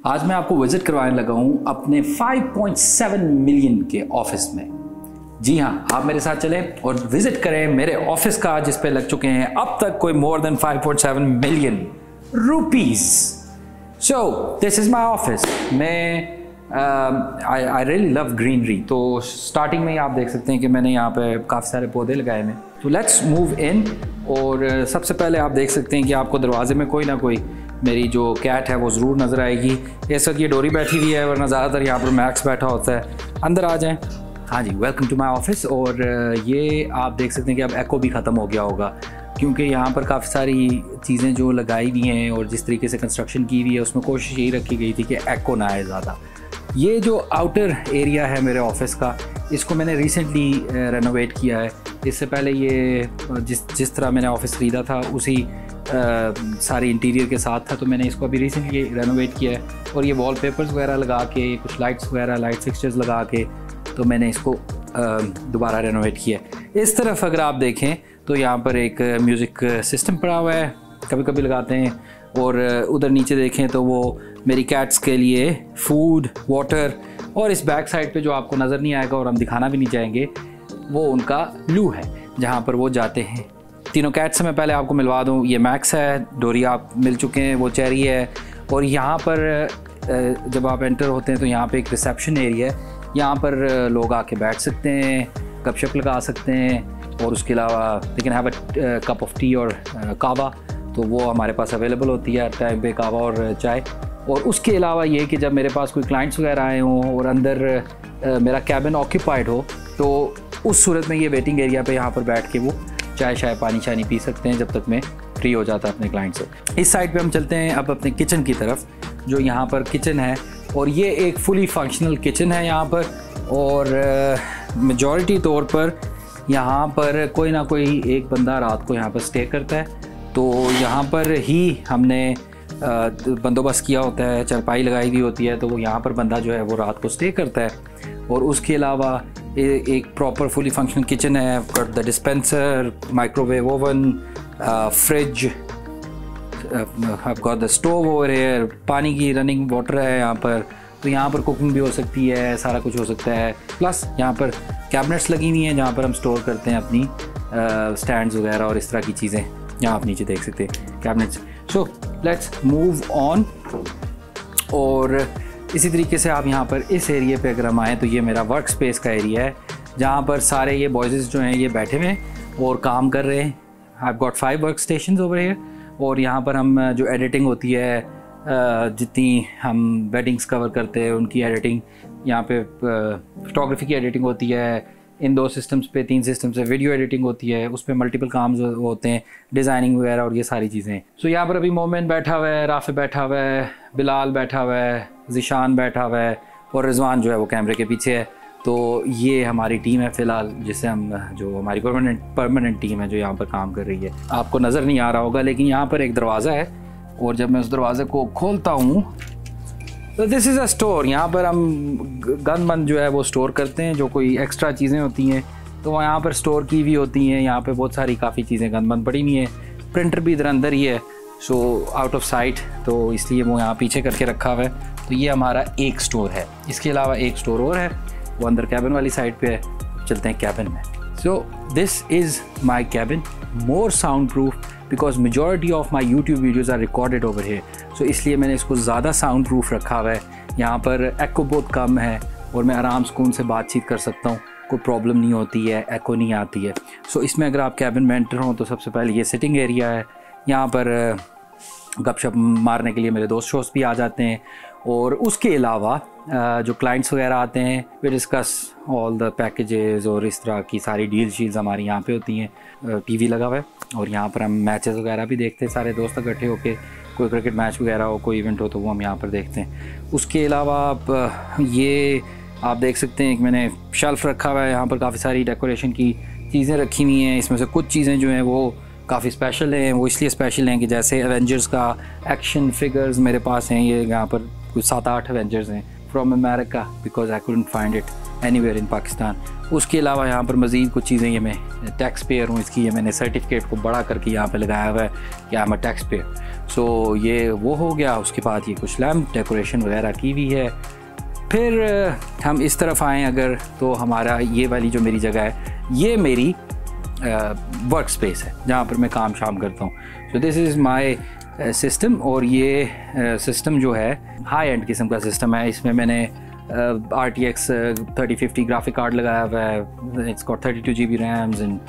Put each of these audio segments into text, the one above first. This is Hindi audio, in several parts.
आज मैं आपको विजिट करवाने लगा हूँ अपने 5.7 मिलियन के ऑफिस में। जी हाँ, आप मेरे साथ चलें और विजिट करें मेरे ऑफिस का, जिस पे लग चुके हैं अब तक कोई more than 5.7 million rupees. So this is my office. मैं आई रियली लव ग्रीनरी, तो स्टार्टिंग में ही आप देख सकते हैं कि मैंने यहाँ पे काफ़ी सारे पौधे लगाए हैं। तो लेट्स मूव इन। और सबसे पहले आप देख सकते हैं कि आपको दरवाजे में कोई ना कोई मेरी जो कैट है वो ज़रूर नज़र आएगी। इस वक्त ये डोरी बैठी हुई है, वरना ज़्यादातर यहाँ पर मैक्स बैठा होता है। अंदर आ जाएं। हाँ जी, वेलकम टू माय ऑफिस। और ये आप देख सकते हैं कि अब एको भी ख़त्म हो गया होगा, क्योंकि यहाँ पर काफ़ी सारी चीज़ें जो लगाई हुई हैं और जिस तरीके से कंस्ट्रक्शन की हुई है उसमें कोशिश यही रखी गई थी कि एको ना आए ज़्यादा। ये जो आउटर एरिया है मेरे ऑफिस का, इसको मैंने रिसेंटली रेनोवेट किया है। इससे पहले ये जिस तरह मैंने ऑफिस ख़रीदा था उसी सारे इंटीरियर के साथ था, तो मैंने इसको अभी रिसेंटली रेनोवेट किया है। और ये वॉलपेपर्स वगैरह लगा के, कुछ लाइट्स वगैरह, लाइट फिक्सचर्स लगा के, तो मैंने इसको दोबारा रेनोवेट किया है। इस तरफ अगर आप देखें तो यहाँ पर एक म्यूज़िक सिस्टम पड़ा हुआ है, कभी कभी लगाते हैं। और उधर नीचे देखें तो वो मेरी कैट्स के लिए फूड, वाटर, और इस बैक साइड पे जो आपको नज़र नहीं आएगा और हम दिखाना भी नहीं चाहेंगे, वो उनका लू है जहाँ पर वो जाते हैं। तीनों कैट्स से मैं पहले आपको मिलवा दूँ। ये मैक्स है, डोरी आप मिल चुके हैं, वो चेरी है। और यहाँ पर जब आप एंटर होते हैं तो यहाँ पे एक रिसेप्शन एरिया है, यहाँ पर लोग आके बैठ सकते हैं, गपशप लगा सकते हैं। और उसके अलावा they can have a cup of T और कावा, तो वो हमारे पास अवेलेबल होती है हर टाइम पे, कावा और चाय। और उसके अलावा ये कि जब मेरे पास कोई क्लाइंट्स वगैरह आए हों और अंदर मेरा कैबिन ऑक्यूपाइड हो, तो उस सूरत में ये वेटिंग एरिया पे यहाँ पर बैठ के वो चाय शाय पानी शानी पी सकते हैं जब तक मैं फ्री हो जाता अपने क्लाइंट से। इस साइड पे हम चलते हैं अब अपने किचन की तरफ, जो यहाँ पर किचन है। और ये एक फुली फंक्शनल किचन है यहाँ पर। और मेजॉरिटी तौर पर यहाँ पर कोई ना कोई एक बंदा रात को यहाँ पर स्टे करता है, तो यहाँ पर ही हमने बंदोबस्त किया होता है, चारपाई लगाई हुई होती है, तो वो यहाँ पर बंदा जो है वो रात को स्टे करता है। और उसके अलावा एक प्रॉपर फुली फंक्शनल किचन है। Got the dispenser, microwave oven, fridge, got the stove over here, पानी की रनिंग वाटर है यहाँ पर, तो यहाँ पर कुकिंग भी हो सकती है, सारा कुछ हो सकता है। प्लस यहाँ पर कैबिनेट्स लगी हुई हैं जहाँ पर हम स्टोर करते हैं अपनी स्टैंड्स वगैरह और इस तरह की चीज़ें। यहाँ आप नीचे देख सकते हैं cabinets. So let's move on. और इसी तरीके से आप यहाँ पर इस एरिया पे अगर हम आएँ तो ये मेरा वर्क स्पेस का एरिया है, जहाँ पर सारे ये बॉयज़ जो हैं ये बैठे हुए हैं और काम कर रहे हैं। I got 5 work station over here. और यहाँ पर हम जो एडिटिंग होती है, जितनी हम वेडिंग्स कवर करते हैं उनकी एडिटिंग, यहाँ पे फोटोग्राफी की एडिटिंग होती है इन 2 सिस्टम्स पे, 3 सिस्टम से वीडियो एडिटिंग होती है, उस पर मल्टीपल काम होते हैं, डिज़ाइनिंग वगैरह और ये सारी चीज़ें। सो यहाँ पर अभी मोमेंट बैठा हुआ है, राफे बैठा हुआ है, बिलाल बैठा हुआ है, ज़िशान बैठा हुआ है, और रिजवान जो है वो कैमरे के पीछे है। तो ये हमारी टीम है फ़िलहाल, जिससे हम जो हमारी परमानेंट टीम है जो यहाँ पर काम कर रही है। आपको नज़र नहीं आ रहा होगा, लेकिन यहाँ पर एक दरवाज़ा है, और जब मैं उस दरवाज़े को खोलता हूँ तो दिस इज़ अ स्टोर। यहाँ पर हम गन जो है वो स्टोर करते हैं, जो कोई एक्स्ट्रा चीज़ें होती हैं तो यहाँ पर स्टोर की भी होती हैं। यहाँ पे बहुत सारी काफ़ी चीज़ें गन पड़ी हुई हैं। प्रिंटर भी इधर अंदर ही है, सो आउट ऑफ साइट, तो इसलिए वो यहाँ पीछे करके रखा हुआ है। तो ये हमारा एक स्टोर है। इसके अलावा एक स्टोर और है, वो अंदर कैबिन वाली साइड पे है। चलते हैं कैबिन में। So this is my cabin, more soundproof because majority of my YouTube videos are recorded over here. So इसलिए मैंने इसको ज़्यादा साउंड प्रूफ रखा हुआ है। यहाँ पर एको बहुत कम है और मैं आराम सुकून से बातचीत कर सकता हूँ, कोई प्रॉब्लम नहीं होती है, एको नहीं आती है। सो इसमें अगर आप कैबिन में एंटर हों तो सबसे पहले ये सिटिंग एरिया है। यहाँ पर गपशप मारने के लिए मेरे दोस्त शोस्त भी आ जाते हैं। और उसके अलावा जो क्लाइंट्स वगैरह आते हैं, वे डिस्कस ऑल द पैकेजेस और इस तरह की सारी डील शील्स हमारी यहाँ पे होती हैं। टीवी लगा हुआ है और यहाँ पर हम मैचेस वगैरह भी देखते हैं, सारे दोस्त इकट्ठे होके, कोई क्रिकेट मैच वगैरह हो, कोई इवेंट हो तो वो हम यहाँ पर देखते हैं। उसके अलावा ये आप देख सकते हैं कि मैंने शेल्फ़ रखा हुआ है, यहाँ पर काफ़ी सारी डेकोरेशन की चीज़ें रखी हुई हैं। इसमें से कुछ चीज़ें जो हैं वो काफ़ी स्पेशल हैं। वो इसलिए स्पेशल हैं कि जैसे एवेंजर्स का एक्शन फिगर्स मेरे पास हैं। ये यहाँ पर कुछ 7-8 एवेंजर्स हैं from America, because I couldn't find it anywhere in Pakistan. उसके अलावा यहाँ पर मज़ीद कुछ चीज़ें, ये मैं टैक्स पेयर हूँ इसकी, ये मैंने सर्टिफिकेट को बड़ा करके यहाँ पे लगाया हुआ है कि I am a taxpayer. So ये वो हो गया। उसके बाद ये कुछ लैम्प डेकोरेशन वगैरह की हुई है। फिर हम इस तरफ आएँ अगर, तो हमारा ये वाली जो मेरी जगह है ये मेरी वर्क स्पेस है जहाँ पर मैं काम शाम करता हूँ। सो दिस इज़ माई सिस्टम। और ये सिस्टम जो है हाई एंड किस्म का सिस्टम है। इसमें मैंने RTX 3050 ग्राफिक कार्ड लगाया हुआ है। It's got 32 GB RAMs and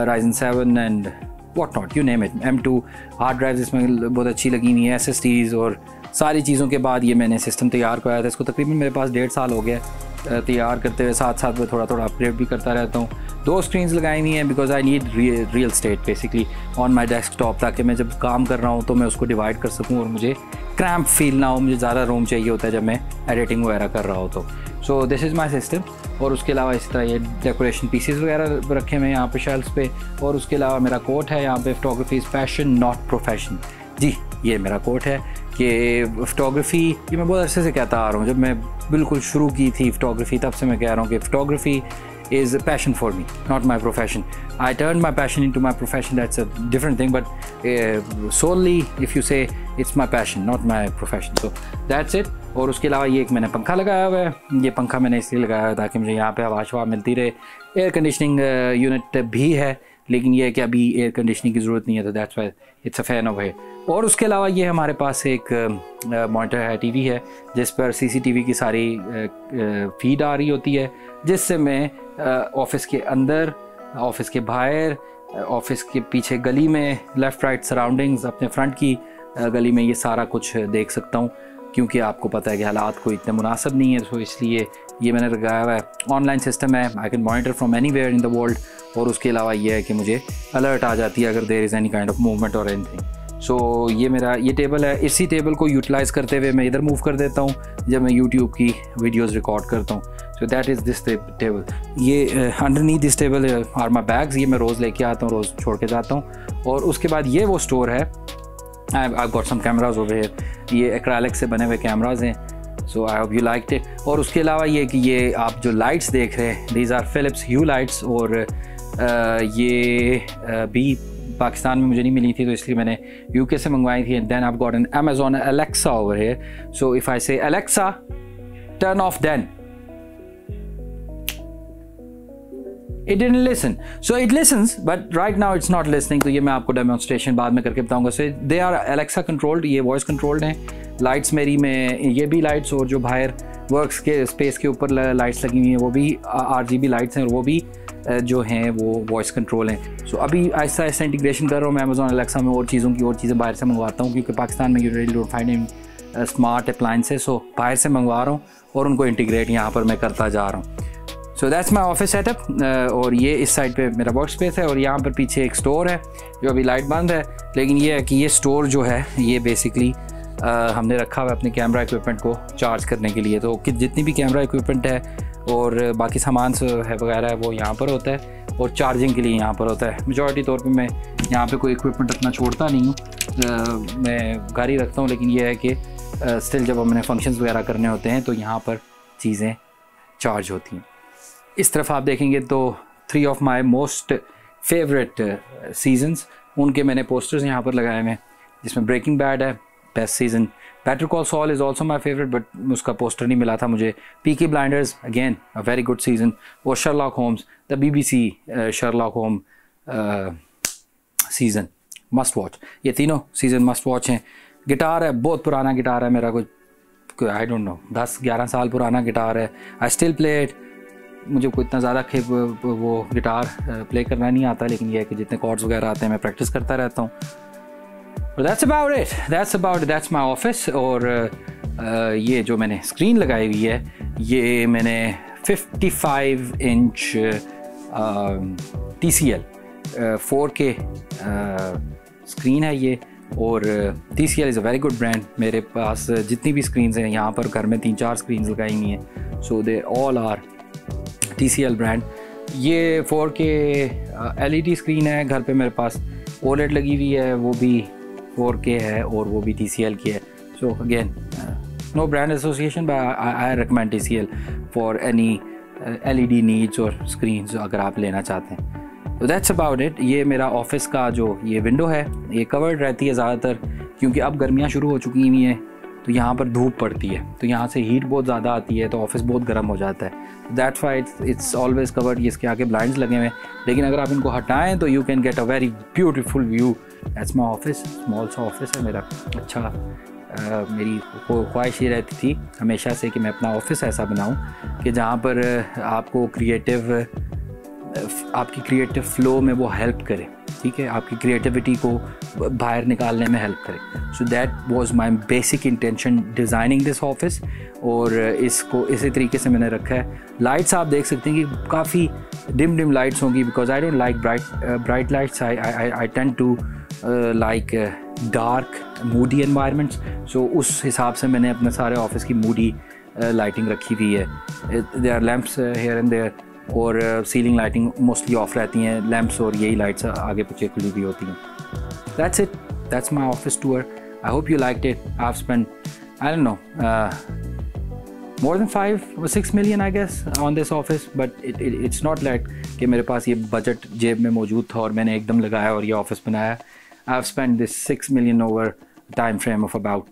Ryzen 7 and what not, you name it. M2 hard drives इसमें बहुत अच्छी लगी हुई हैं, SSDs और सारी चीज़ों के बाद ये मैंने सिस्टम तैयार कराया था। इसको तकरीबन मेरे पास 1.5 साल हो गया तैयार करते हुए। साथ साथ में थोड़ा थोड़ा अपग्रेड भी करता रहता हूँ। 2 स्क्रीन्स लगाई हुई हैं because I need real estate basically on my desktop, ताकि मैं जब काम कर रहा हूँ तो मैं उसको डिवाइड कर सकूँ और मुझे क्रैम्प फील ना हो। मुझे ज़्यादा रूम चाहिए होता है जब मैं एडिटिंग वगैरह कर रहा हो तो। सो दिस इज़ माई सिस्टम। और उसके अलावा इस तरह ये डेकोरेशन पीसीज वगैरह रखे हुए हैं यहाँ पे शेल्फ्स पे। और उसके अलावा मेरा कोट है यहाँ पे, photography is passion not profession. जी, ये मेरा कोट है कि फ़ोटोग्राफ़ी, ये मैं बहुत अरसे से कहता आ रहा हूँ। जब मैं बिल्कुल शुरू की थी फ़ोटोग्राफ़ी तब से मैं कह रहा हूँ कि photography is a passion for me, not my profession. I turned my passion into my profession. That's a different thing, but solely if you say it's my passion, not my profession. So that's it. और उसके अलावा ये एक मैंने पंखा लगाया हुआ है। ये पंखा मैंने इसलिए लगाया है ताकि मुझे यहाँ पे हवा शवा मिलती रहे। एयर कंडीशनिंग यूनिट भी है, लेकिन ये है कि अभी एयर कंडीशनिंग की ज़रूरत नहीं है, तो that's why it's a fan of है। और उसके अलावा ये हमारे पास एक मॉनिटर है, टीवी है, जिस पर CCTV की सारी फीड आ रही होती है, जिससे मैं ऑफिस के अंदर, ऑफिस के बाहर, ऑफिस के पीछे गली में, लेफ़्ट राइट सराउंडिंग्स, अपने फ्रंट की गली में ये सारा कुछ देख सकता हूँ। क्योंकि आपको पता है कि हालात कोई इतने मुनासिब नहीं है, तो इसलिए ये मैंने लगाया हुआ है। ऑनलाइन सिस्टम है, I can monitor from anywhere in the world. और उसके अलावा ये है कि मुझे अलर्ट आ जाती है अगर there is any kind of movement और एनीथिंग। सो ये मेरा ये टेबल है। इसी टेबल को यूटिलाइज़ करते हुए मैं इधर मूव कर देता हूँ जब मैं यूट्यूब की वीडियोज़ रिकॉर्ड करता हूँ। So that is this table. ये underneath this table are my bags. ये मैं रोज़ लेके आता हूँ, रोज़ छोड़ के जाता हूँ। और उसके बाद ये वो स्टोर है। I've got some cameras over here. ये एक्रेलिक से बने हुए कैमराज हैं। So I hope you liked it. और उसके अलावा ये कि ये आप जो लाइट्स देख रहे हैं, these are Philips Hue lights। और ये भी पाकिस्तान में मुझे नहीं मिली थी, तो इसलिए मैंने UK से मंगवाई थी। And then I've got an Amazon Alexa over here. So if I say Alexa, turn off then, it didn't listen. So it listens, but right now it's not listening. तो ये मैं आपको डेमोन्स्ट्रेशन बाद में करके बताऊंगा। So they are Alexa controlled, ये वॉइस कंट्रोल्ड हैं। लाइट्स मेरी में ये भी लाइट्स, और जो बाहर वर्क्स के स्पेस के ऊपर लाइट्स लगी हुई हैं वो भी RGB लाइट्स हैं, और वो भी जो हैं वो वॉइस कंट्रोल हैं। सो अभी आहिस्ता आहिस्ता इंटीग्रेशन कर रहा हूँ मैं अमेजोन अलेक्सा में, और चीज़ें बाहर से मंगवाता हूँ, क्योंकि पाकिस्तान में you really don't find in smart appliances. So बाहर से मंगवा रहा हूँ और उनको इंटीग्रेट यहाँ पर मैं करता जा रहा हूँ। So that's my office setup. और ये इस साइड पे मेरा वर्क स्पेस है, और यहाँ पर पीछे एक स्टोर है जो अभी लाइट बंद है। लेकिन ये है कि ये स्टोर जो है ये बेसिकली हमने रखा हुआ है अपने कैमरा इक्विपमेंट को चार्ज करने के लिए। तो कि जितनी भी कैमरा इक्विपमेंट है और बाकी सामान है वगैरह है वो यहाँ पर होता है, और चार्जिंग के लिए यहाँ पर होता है। मेजॉरिटी तौर पे मैं यहाँ पे कोई इक्विपमेंट अपना छोड़ता नहीं हूँ, मैं घर ही रखता हूँ। लेकिन ये है कि स्टिल जब हमने फंक्शंस वगैरह करने होते हैं तो यहाँ पर चीज़ें चार्ज होती हैं। इस तरफ आप देखेंगे तो 3 of my most favourite seasons, उनके मैंने पोस्टर्स यहाँ पर लगाए हुए हैं, जिसमें ब्रेकिंग बैड है best season, Better Call Saul is also my favourite but उसका पोस्टर नहीं मिला था मुझे, Peaky Blinders again a very good season, और Sherlock Holmes the BBC Sherlock होम सीज़न मस्ट वॉच। ये तीनों सीज़न मस्ट वॉच हैं। गिटार है, बहुत पुराना गिटार है मेरा, कुछ आई डोंट नो 10-11 साल पुराना गिटार है। I still play it. मुझे कोई इतना ज़्यादा वो गिटार प्ले करना नहीं आता, लेकिन ये है कि जितने कॉर्ड्स वगैरह आते हैं मैं प्रैक्टिस करता रहता हूँ। That's about it, that's my office. और ये जो मैंने स्क्रीन लगाई हुई है ये मैंने 55 इंच TCL 4K स्क्रीन है ये, और TCL is a very good brand. मेरे पास जितनी भी स्क्रीन्स हैं यहाँ पर घर में 3-4 स्क्रीन्स लगाई हुई हैं, so they all are TCL brand. ये 4K LED स्क्रीन है, घर पे मेरे पास OLED लगी हुई है, वो भी 4K है और वो भी TCL की है। So again no brand association but I recommend TCL for any LED needs और स्क्रीन्स अगर आप लेना चाहते हैं। तो दैट्स अबाउट इट। ये मेरा ऑफिस का जो ये विंडो है ये कवर्ड रहती है ज़्यादातर, क्योंकि अब गर्मियाँ शुरू हो चुकी हुई हैं तो यहाँ पर धूप पड़ती है, तो यहाँ से हीट बहुत ज़्यादा आती है, तो ऑफिस बहुत गर्म हो जाता है। That's why it's always covered. इसके आगे ब्लाइंड्स लगे हुए हैं, लेकिन अगर आप इनको हटाएं तो you can get a very beautiful view. That's my office, small सा ऑफिस है मेरा। अच्छा, मेरी ख्वाहिश ये रहती थी हमेशा से कि मैं अपना ऑफिस ऐसा बनाऊं कि जहाँ पर आपको आपकी क्रिएटिव फ्लो में वो हेल्प करे, ठीक है, आपकी क्रिएटिविटी को बाहर निकालने में हेल्प करे। So that was my basic intention designing this office, और इसको इसी तरीके से मैंने रखा है। लाइट्स आप देख सकते हैं कि काफ़ी डिम लाइट्स होंगी, because I don't like bright lights. I tend to like dark moody environments. So उस हिसाब से मैंने अपने सारे ऑफिस की मूडी लाइटिंग रखी हुई है। There are lamps here and there, और सीलिंग लाइटिंग मोस्टली ऑफ रहती हैं, लैंप्स और यही लाइट्स आगे पीछे खुली भी होती हैं। That's it, that's my office tour. I hope you liked it. I have spent, I don't know, more than 5 or 6 million I guess on this office, but it's not like कि मेरे पास ये बजट जेब में मौजूद था और मैंने एकदम लगाया और ये ऑफिस बनाया। I have spent this 6 million over a time frame of about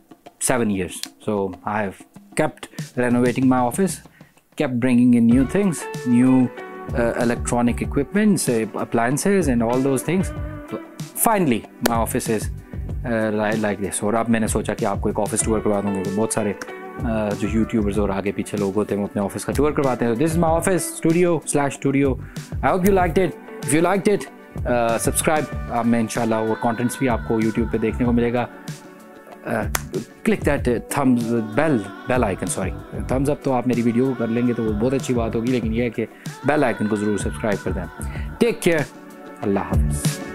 7 years. So I have kept renovating my office, kept bringing in new things, new electronic equipment, appliances and all those things. So finally my office is like this. और अब मैंने सोचा कि आपको एक ऑफिस टूर करवा दूँगा। तो बहुत सारे जो यूट्यूबर्स और आगे पीछे लोग होते हैं वो अपने ऑफिस का टूर करवाते हैं। This is my office studio. I hope you liked it. If you liked it subscribe. आप में इंशाल्लाह और कंटेंट्स भी आपको यूट्यूब पे देखने को मिलेगा। Click that bell icon, sorry thumbs up तो आप मेरी वीडियो को कर लेंगे तो वो बहुत अच्छी बात होगी, लेकिन यह है कि बेल आइकन को ज़रूर सब्सक्राइब कर दें। टेक केयर, अल्लाह हाफ़िज़।